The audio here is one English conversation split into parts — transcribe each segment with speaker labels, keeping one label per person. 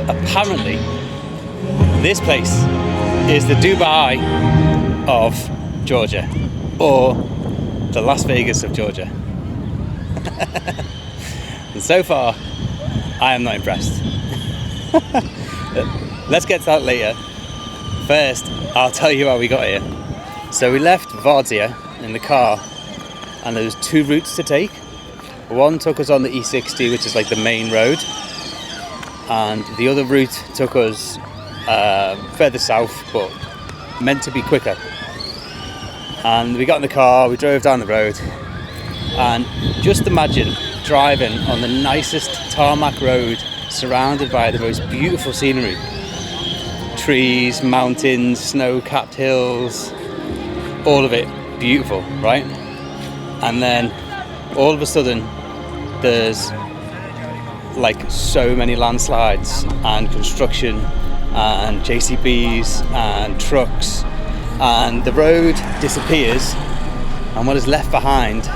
Speaker 1: apparently this place is the Dubai of Georgia, or the Las Vegas of Georgia. And so far, I am not impressed. Let's get to that later. First, I'll tell you how we got here. So we left Vardia in the car, and there was two routes to take. One took us on the E60, which is like the main road, and the other route took us further south, but meant to be quicker. And we got in the car, we drove down the road, and just imagine driving on the nicest tarmac road, surrounded by the most beautiful scenery. Trees, mountains, snow-capped hills, all of it beautiful, right? And then all of a sudden there's like so many landslides and construction and JCBs and trucks, and the road disappears, and what is left behind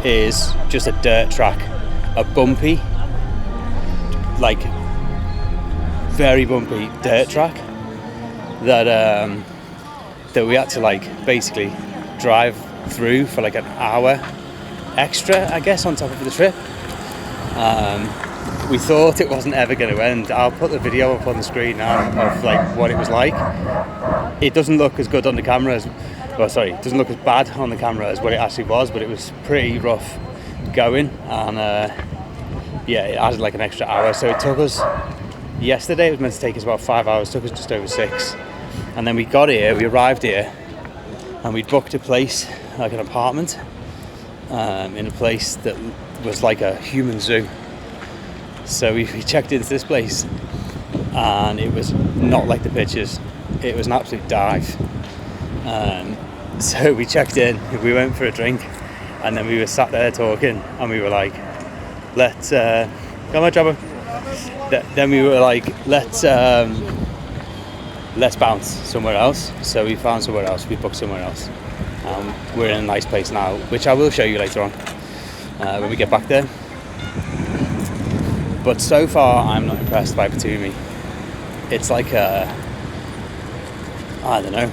Speaker 1: is just a dirt track, a bumpy, like very bumpy dirt track that we had to like basically drive through for like an hour extra, I guess, on top of the trip. We thought it wasn't ever going to end. I'll put the video up on the screen now of like what it was like. It doesn't look as good on the camera as, it doesn't look as bad on the camera as what it actually was, but it was pretty rough going, and yeah, it added like an extra hour. So it took us, yesterday it was meant to take us about 5 hours, took us just over 6. And then we got here, we arrived here, and we'd booked a place, like an apartment, in a place that was like a human zoo. So we checked into this place, and it was not like the pictures. It was an absolute dive. So we checked in, we went for a drink, and then we were sat there talking, and we were like, let's come on, Jabba. Then we were like, let's bounce somewhere else. So we found somewhere else, we booked somewhere else. We're in a nice place now, which I will show you later on when we get back there. But so far, I'm not impressed by Batumi. It's like a, I don't know,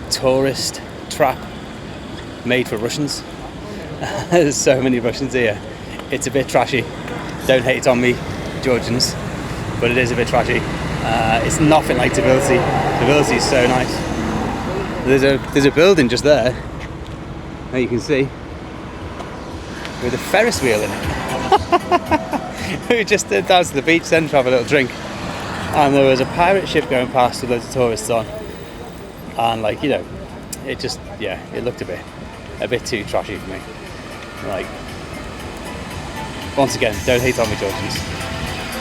Speaker 1: tourist trap made for Russians. There's so many Russians here. It's a bit trashy. Don't hate on me, Georgians, but it is a bit trashy. It's nothing like Tbilisi. Tbilisi is so nice. There's a building just there that you can see with a Ferris wheel in it. We just did down to the beach then to have a little drink, and there was a pirate ship going past with loads of tourists on, and like, you know, it just, yeah, it looked a bit too trashy for me. Like, once again, don't hate on me, Georgians.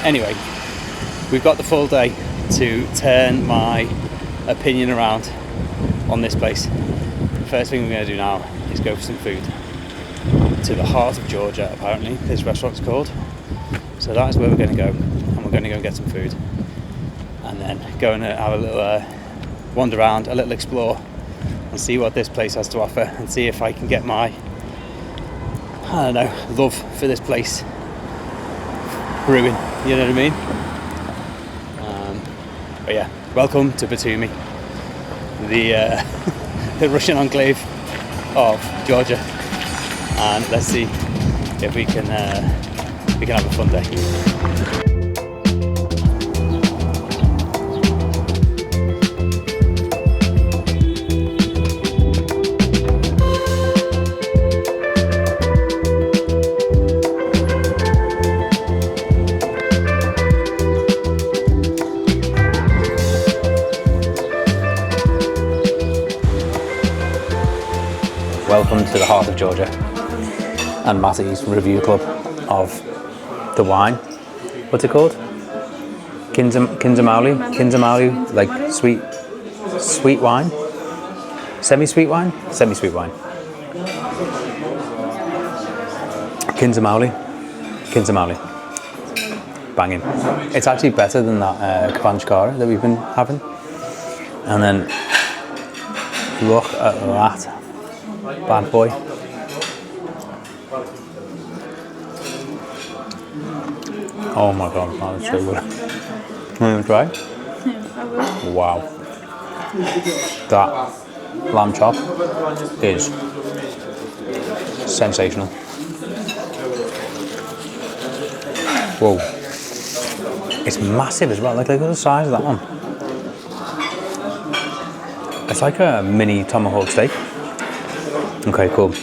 Speaker 1: Anyway, we've got the full day to turn my opinion around on this place. The first thing we're going to do now is go for some food to the heart of Georgia, apparently this restaurant's called. So that is where we're going to go, and we're going to go and get some food, and then go and have a little wander around, a little explore, and see what this place has to offer, and see if I can get my, I don't know, love for this place brewing, you know what I mean? But yeah, welcome to Batumi, the the Russian enclave of Georgia, and let's see if we can have a fun day. Welcome to the heart of Georgia and Matty's review club of the wine. What's it called? Kinzamauli, like sweet wine? Semi-sweet wine? Semi-sweet wine. Kinzamauli. Banging. It's actually better than that Kavanchkara that we've been having. And then look at that bad boy. Oh my god, that is so good. Want to try?
Speaker 2: Yeah, I will.
Speaker 1: Wow. That lamb chop is sensational. Whoa. It's massive as well. Like, look at the size of that one. It's like a mini tomahawk steak. Okay, cool.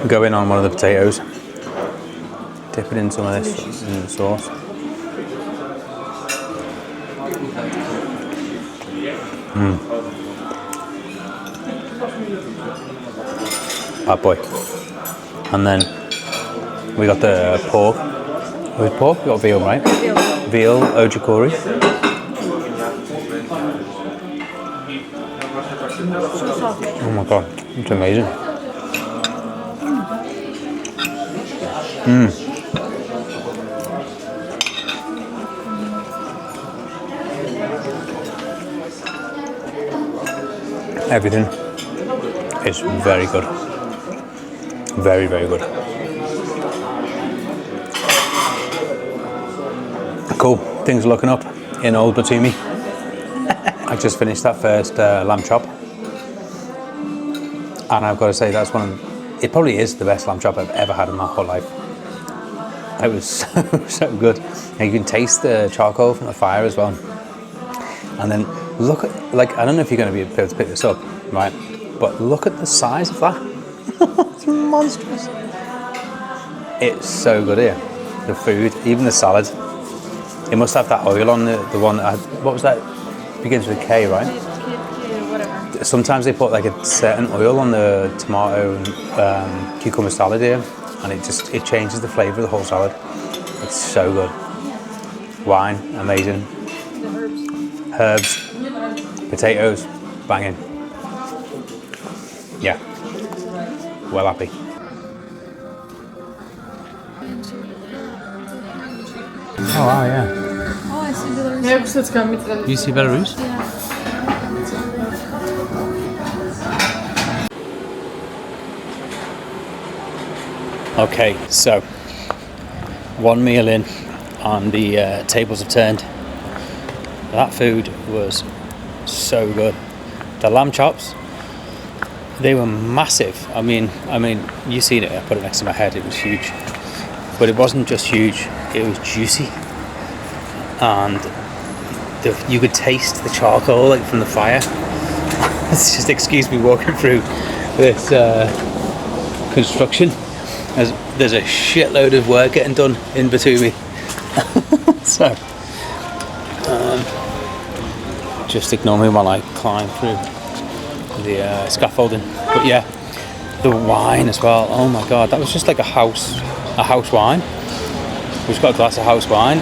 Speaker 1: Go in on one of the potatoes. Dip it in some of this in the sauce. Bad boy. And then we got the pork. With pork, we got veal, right? Veal ojikori. Oh my god, it's amazing. Everything is very good. Very, very good. Cool, things are looking up in old Batumi. I just finished that first lamb chop. And I've got to say, that's it probably is the best lamb chop I've ever had in my whole life. It was so good. And you can taste the charcoal from the fire as well. And then look at, like, I don't know if you're going to be able to pick this up, right? But look at the size of that. It's monstrous. It's so good here. The food, even the salad. It must have that oil on the one that I had, what was that? It begins with a K, right?
Speaker 2: Whatever.
Speaker 1: Sometimes they put like a certain oil on the tomato and cucumber salad here, and it changes the flavour of the whole salad. It's so good. Wine, amazing.
Speaker 2: The
Speaker 1: Herbs, potatoes, banging. Yeah, well happy. Oh wow, yeah.
Speaker 2: Oh, I see Belarus.
Speaker 1: You see Belarus?
Speaker 2: Yeah.
Speaker 1: Okay, so one meal in and the tables have turned. That food was so good. The lamb chops, they were massive. I mean, you seen it. I put it next to my head. It was huge, but it wasn't just huge. It was juicy, and you could taste the charcoal like from the fire. It's just excuse me walking through this construction. There's a shitload of work getting done in Batumi. So just ignore me while I climb through the scaffolding. But yeah, the wine as well. Oh my god, that was just like a house wine. We just got a glass of house wine.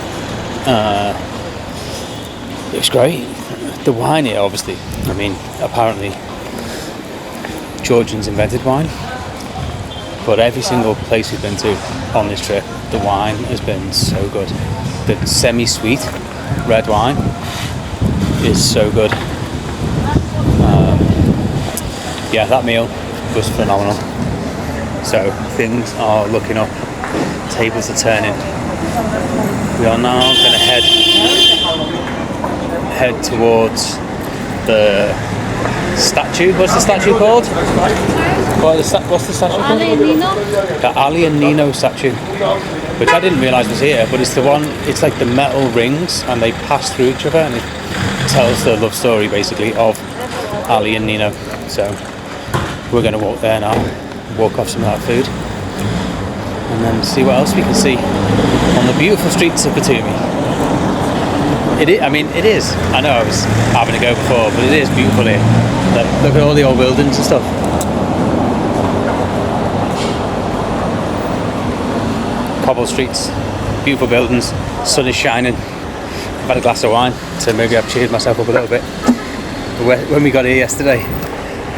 Speaker 1: It was great. The wine here, obviously. I mean, apparently Georgians invented wine. But every single place we've been to on this trip, the wine has been so good. The semi-sweet red wine is so good. Yeah, that meal was phenomenal. So things are looking up. Tables are turning. We are now going to head towards the statue. What's the statue called? What's the statue called?
Speaker 2: Ali and Nino?
Speaker 1: The Ali and Nino statue, which I didn't realise was here, but it's the one, it's like the metal rings and they pass through each other, and it tells the love story basically of Ali and Nino. So we're going to walk there now, walk off some of that food, and then see what else we can see on the beautiful streets of Batumi. It is, it is. I know I was having a go before, but it is beautiful here. Look at all the old buildings and stuff. Cobble streets, beautiful buildings, sun is shining. I've had a glass of wine, so maybe I've cheered myself up a little bit. When we got here yesterday,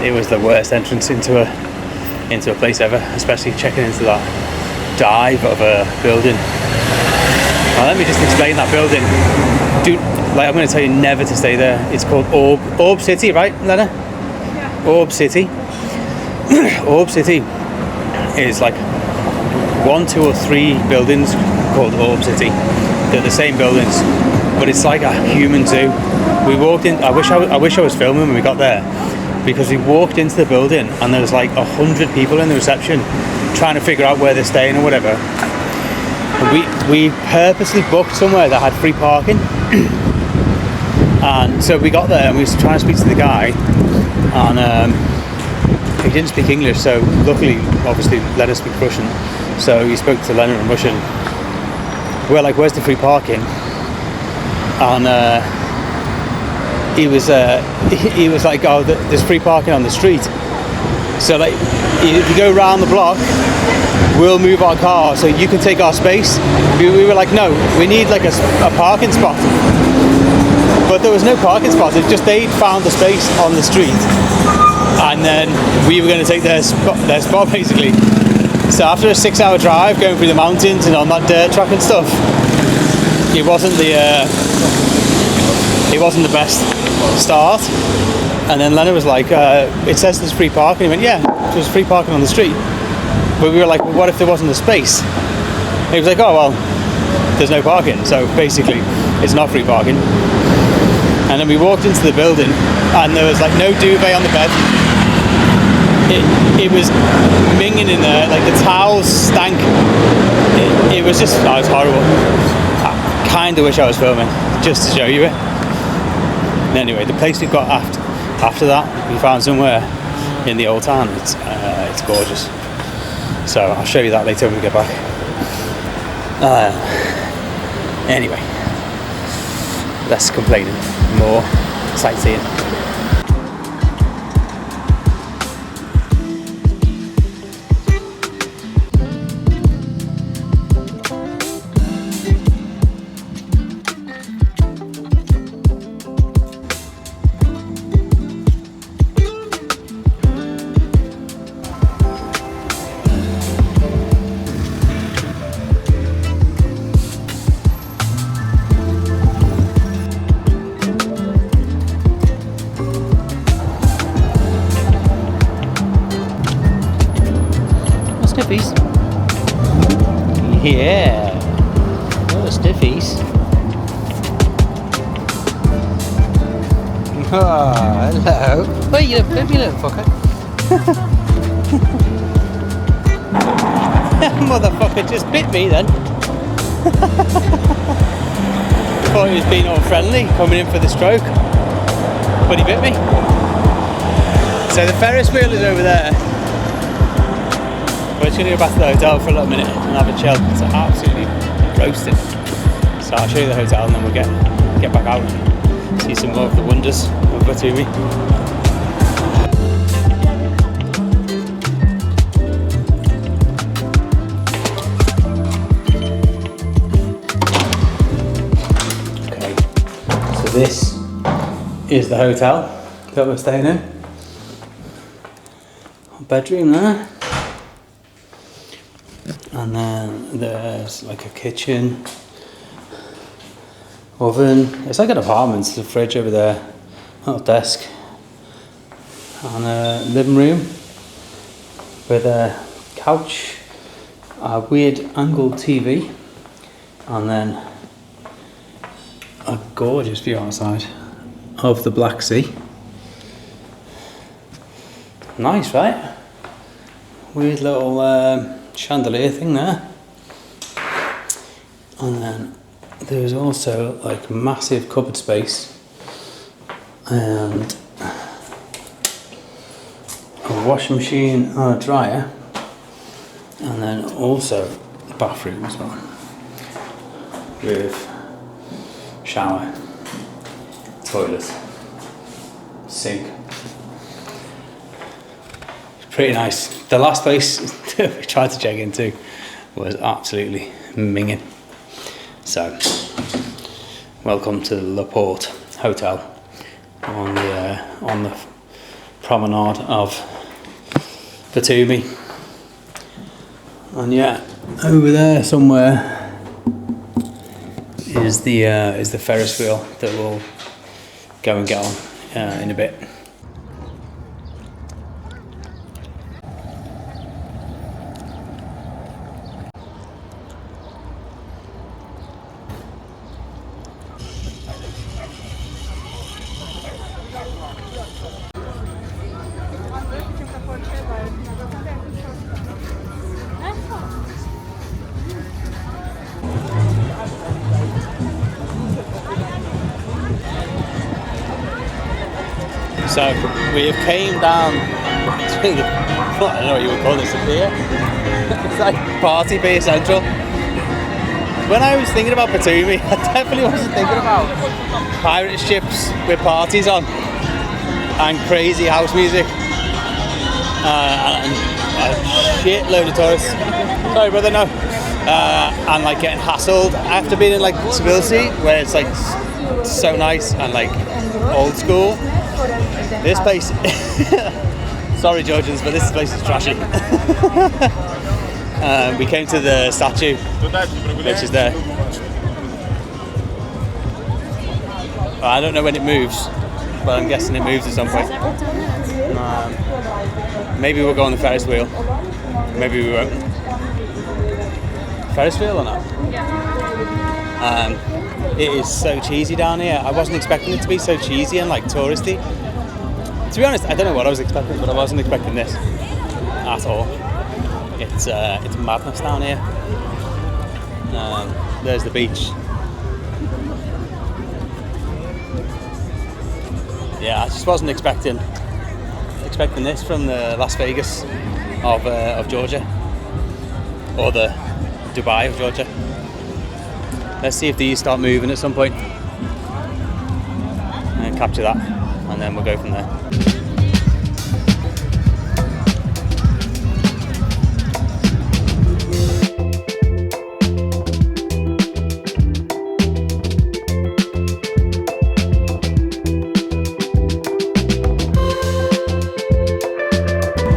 Speaker 1: it was the worst entrance into a place ever, especially checking into that dive of a building. Now let me just explain that building. I'm going to tell you never to stay there. It's called Orb City, right, Lena? Yeah. Orb City. Orb City is like 1, 2 or 3 buildings called Orb City. They're the same buildings, but it's like a human zoo. We walked in. I wish I was filming when we got there, because we walked into the building and there was like 100 people in the reception trying to figure out where they're staying or whatever. And we purposely booked somewhere that had free parking. And so we got there and we were trying to speak to the guy, and he didn't speak English, so luckily, obviously, let us speak Russian. So he spoke to Leonard in Russian. We're like, where's the free parking? And he was like, oh, there's free parking on the street. So like, if you go around the block, we'll move our car so you can take our space. We were like, no, we need like a parking spot. But there was no parking spot. It's just they'd found a space on the street, and then we were going to take their spot basically. So after a 6-hour drive going through the mountains and on that dirt track and stuff, it wasn't the best start. And then Leonard was like, it says there's free parking. He went, yeah, there's free parking on the street. But we were like, well, what if there wasn't a space? And he was like, oh well, there's no parking, so basically it's not free parking. And then we walked into the building and there was like no duvet on the bed. It was minging in there, like the towels stank. It was just, oh, it was horrible. I kind of wish I was filming just to show you it. And anyway, the place we got after that, we found somewhere in the old town. It's gorgeous. So I'll show you that later when we get back. Anyway, less complaining, more sightseeing. Stiffies. Yeah. Oh, stiffies. Oh, hello. Oh, you little fucker. Motherfucker just bit me then. Thought he was being all friendly, coming in for the stroke. But he bit me. So the Ferris wheel is over there. We're just going to go back to the hotel for a little minute and have a chill. It's absolutely roasting. So I'll show you the hotel and then we'll get back out and see some more of the wonders of Batumi. Okay, so this is the hotel that we're staying in. Bedroom there. And then there's like a kitchen, oven. It's like an apartment. There's a fridge over there, little desk, and a living room with a couch, a weird angled TV, and then a gorgeous view outside of the Black Sea. Nice, right? Weird little chandelier thing there. And then there's also like massive cupboard space and a washing machine and a dryer, and then also a bathroom as well with shower, toilet, sink. Pretty nice. The last place that we tried to check into was absolutely minging. So, welcome to the Laporte Hotel on the promenade of Batumi. And yeah, over there somewhere is the Ferris wheel that we'll go and get on in a bit. So we have came down to the, I don't know what you would call this, a pier. It's like party pier central. When I was thinking about Batumi, I definitely wasn't thinking about pirate ships with parties on and crazy house music and a shitload of tourists. Sorry brother, no. And like getting hassled after being in like Tbilisi, where it's like so nice and like old school. This place, sorry Georgians, but this place is trashy. We came to the statue, which is there. I don't know when it moves, but I'm guessing it moves at some point. Maybe we'll go on the Ferris wheel. Maybe we won't. Ferris wheel or not? It is so cheesy down here. I wasn't expecting it to be so cheesy and like touristy. To be honest, I don't know what I was expecting, but I wasn't expecting this at all. It's madness down here. There's the beach. Yeah, I just wasn't expecting this from the Las Vegas of Georgia, or the Dubai of Georgia. Let's see if these start moving at some point and capture that, and then we'll go from there.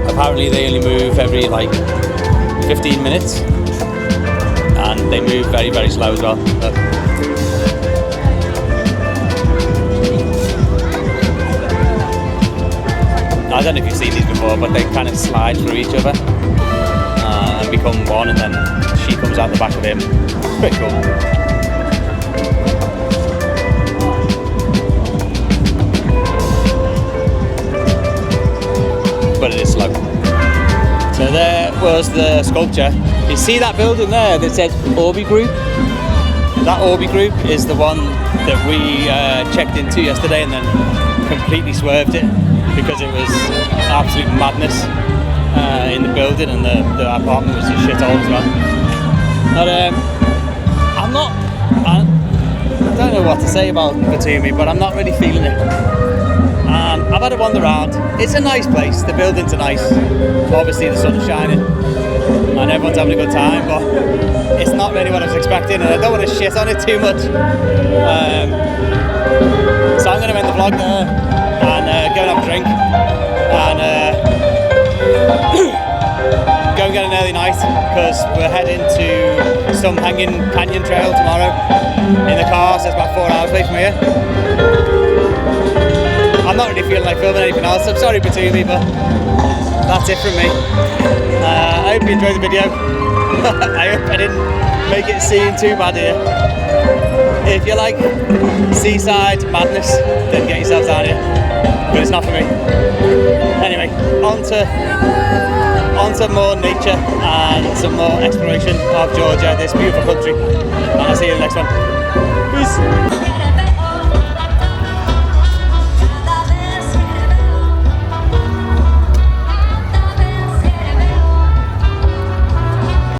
Speaker 1: Apparently they only move every like 15 minutes, and they move very, very slow as well. I don't know if you've seen these before, but they kind of slide through each other and become one, and then she comes out the back of him. It's pretty cool. But it is slow. So there was the sculpture. You see that building there that said Orbi Group? That Orbi Group is the one that we checked into yesterday and then completely swerved it because it was absolute madness in the building, and the apartment was a shithole as well. But I don't know what to say about Batumi, but I'm not really feeling it. I've had a wander around. It's a nice place. The buildings are nice. Obviously the sun is shining and everyone's having a good time, but it's not really what I was expecting, and I don't want to shit on it too much. So I'm going to end the vlog there and go and have a drink and go and get an early night, because we're heading to some hanging canyon trail tomorrow in the car, so it's about 4 hours away from here. I'm not really feeling like filming anything else. I'm sorry Batumi, but that's it from me. I hope you enjoyed the video. I hope I didn't make it seem too bad here. If you like seaside madness, then get yourselves down here. But it's not for me. Anyway, on to more nature and some more exploration of Georgia, this beautiful country. And I'll see you in the next one. Peace.